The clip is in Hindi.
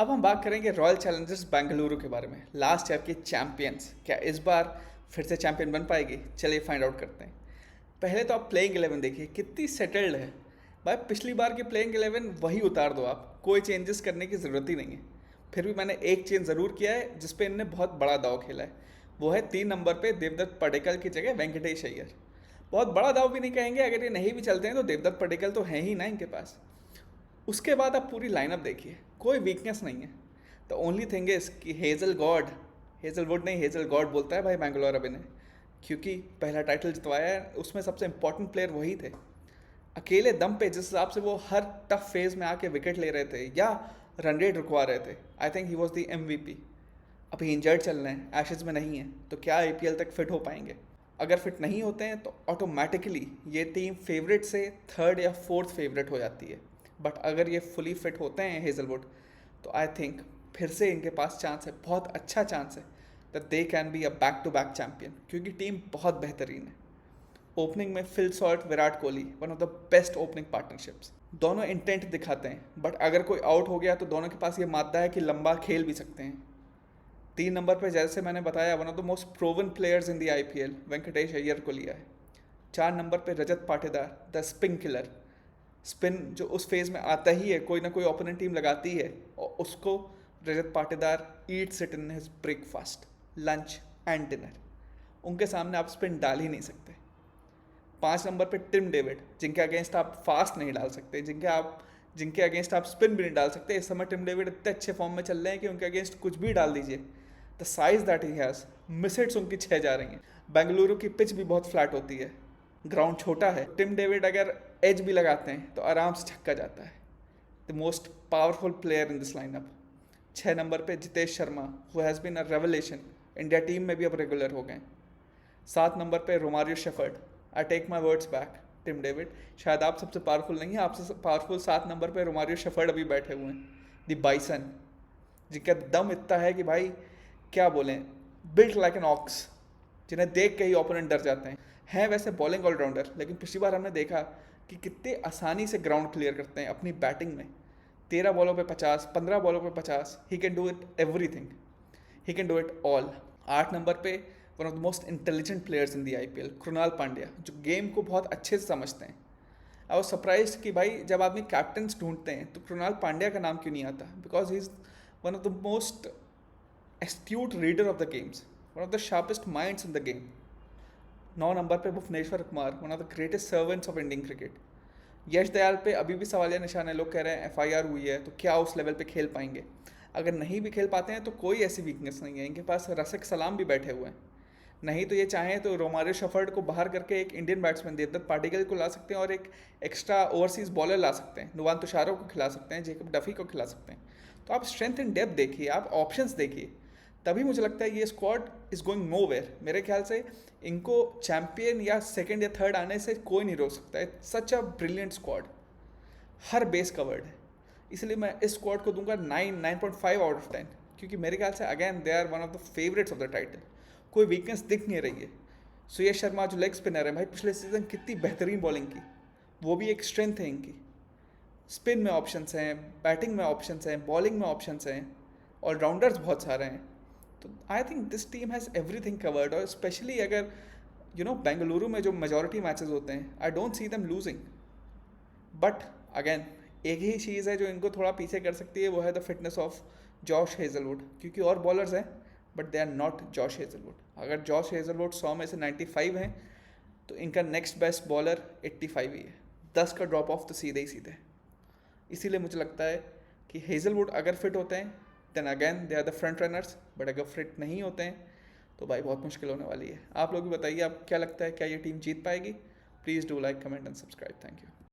अब हम बात करेंगे रॉयल चैलेंजर्स बेंगलुरु के बारे में, लास्ट ईयर के चैंपियंस। क्या इस बार फिर से चैंपियन बन पाएगी? चलिए फाइंड आउट करते हैं। पहले तो आप प्लेइंग 11 देखिए, कितनी सेटल्ड है भाई। पिछली बार की प्लेइंग 11 वही उतार दो आप, कोई चेंजेस करने की ज़रूरत ही नहीं है। फिर भी मैंने एक चेंज ज़रूर किया है जिसपे इनने बहुत बड़ा दाव खेला है। वो है 3 नंबर पे देवदत्त पडिक्कल की जगह वेंकटेश अय्यर। बहुत बड़ा दाव भी नहीं कहेंगे, अगर ये नहीं भी चलते हैं तो देवदत्त पडिक्कल तो है ही ना इनके पास। उसके बाद आप पूरी लाइनअप देखिए, कोई वीकनेस नहीं है। द ओनली थिंग इज कि हेजलवुड नहीं हेजल गॉड बोलता है भाई बैंगलोर अभी ने, क्योंकि पहला टाइटल जितवाया है उसमें सबसे इंपॉर्टेंट प्लेयर वही थे। अकेले दम पे जिस हिसाब से वो हर टफ फेज में आके विकेट ले रहे थे या रन रेट रुकवा रहे थे, I think he was the MVP। अभी इंजर्ड चल रहे हैं, एशेज में नहीं है, तो क्या IPL तक फिट हो पाएंगे? अगर फिट नहीं होते हैं तो ऑटोमेटिकली ये टीम फेवरेट से थर्ड या फोर्थ फेवरेट हो जाती है। बट अगर ये फुली फिट होते हैं हेजलवुड, तो आई थिंक फिर से इनके पास चांस है, बहुत अच्छा चांस है that they can be a back to back champion, क्योंकि टीम बहुत बेहतरीन है। ओपनिंग में Phil Salt Virat Kohli, one of the best opening partnerships. दोनों इंटेंट दिखाते हैं, बट अगर कोई आउट हो गया तो दोनों के पास ये मादा है कि लंबा खेल भी सकते हैं। 3 नंबर पे जैसे मैंने बताया, one of the most proven players in the IPL, Venkatesh Iyer को लिया है। 4 नंबर पे Rajat Patidar, the spin killer. Spin जो उस फेज में आता ही है, कोई ना कोई ओपोनेंट टीम लगाती है और उसको Rajat Patidar eats it in his breakfast, lunch and dinner. उनके सामने आप स्पिन डाल ही नहीं सकते। 5 नंबर पे टिम डेविड, जिनके अगेंस्ट आप फास्ट नहीं डाल सकते, जिनके अगेंस्ट आप स्पिन भी नहीं डाल सकते। इस समय टिम डेविड इतने अच्छे फॉर्म में चल रहे हैं कि उनके अगेंस्ट कुछ भी डाल दीजिए, the size that he has, mishits उनकी 6 जा रही हैं। बेंगलुरु की पिच भी बहुत फ्लैट होती है, ग्राउंड छोटा है। टिम डेविड अगर एज भी लगाते हैं तो आराम से छक्का जाता है। The most powerful player in this lineup. 6 number पे Jitesh Sharma, who has been a revelation, India team में भी अब रेगुलर हो गए। 7 नंबर पे Romario Shepherd. I take my words back, Tim David शायद आप सबसे पावरफुल नहीं है, आपसे पावरफुल 7 नंबर पे रोमारियो शेफर्ड अभी बैठे हुए हैं, द बाइसन, जिनका दम इतना है कि भाई क्या बोलें, बिल्ट लाइक एन ऑक्स, जिन्हें देख के ही ओपोनेंट डर जाते हैं वैसे बॉलिंग ऑलराउंडर, लेकिन पिछली बार हमने देखा कि कितने आसानी से ग्राउंड क्लियर करते हैं अपनी बैटिंग में। 13 बॉलों पे 50, 15 बॉलों पे 50, he can do it everything, he can do it all. 8 number पे one of the most intelligent players in the IPL, Krunal Pandya, जो गेम को बहुत अच्छे से समझते हैं। आई वॉज सरप्राइज कि भाई जब आदमी कैप्टन्स ढूंढते हैं तो कृणाल पांड्या का नाम क्यों नहीं आता, because he is one of the most astute reader of the games, one of the sharpest minds in the game. 9 number पे Bhuvneshwar Kumar, one of the greatest servants of Indian cricket. Yash Dayal पे अभी भी सवालिया निशान है, लोग कह रहे हैं FIR हुई है तो क्या उस लेवल पे खेल पाएंगे? अगर नहीं भी खेल पाते हैं तो कोई ऐसी वीकनेस नहीं है, इनके पास रसिक सलाम भी बैठे हुए हैं। नहीं तो ये चाहें तो रोमारियो शेफर्ड को बाहर करके एक इंडियन बैट्समैन देवदत्त पाटिकल को ला सकते हैं और एक एक्स्ट्रा ओवरसीज़ बॉलर ला सकते हैं, नुवान तुषारो को खिला सकते हैं, जेकब डफी को खिला सकते हैं। तो आप स्ट्रेंथ इन डेप्थ देखिए, आप ऑप्शंस देखिए, तभी मुझे लगता है ये squad is going nowhere. मेरे ख्याल से इनको चैम्पियन या सेकेंड या थर्ड आने से कोई नहीं रोक सकता है। सच अ ब्रिलियंट स्क्वाड, हर बेस कवर्ड है। इसलिए मैं इस स्क्वाड को दूंगा 9.5 आउट ऑफ 10, क्योंकि मेरे ख्याल से again they are one of the favourites of the title. कोई वीकनेस दिख नहीं रही है। सुयश शर्मा जो लेग स्पिनर है भाई, पिछले सीजन कितनी बेहतरीन बॉलिंग की, वो भी एक स्ट्रेंथ है इनकी। स्पिन में ऑप्शंस हैं, बैटिंग में ऑप्शंस हैं, बॉलिंग में ऑप्शंस हैं, ऑलराउंडर्स बहुत सारे हैं। तो I think this team has everything covered. और स्पेशली अगर बेंगलुरु में जो मेजॉरिटी मैचेस होते हैं, I don't see them losing. But again एक ही चीज़ है जो इनको थोड़ा पीछे कर सकती है, वो है the fitness of Josh Hazlewood, क्योंकि और बॉलर्स हैं but they are not Josh Hazlewood. अगर जॉश हेजलवुड 100 में से 95 हैं तो इनका नेक्स्ट बेस्ट बॉलर 85 ही है। 10 का ड्रॉप ऑफ तो सीधे ही सीधे। इसीलिए मुझे लगता है कि हेजलवुड अगर फिट होते हैं then again they are the front runners, but अगर फिट नहीं होते हैं तो भाई बहुत मुश्किल होने वाली है। आप लोग भी बताइए, आप क्या लगता है, क्या ये टीम जीत पाएगी? Please do like, comment and subscribe. Thank you.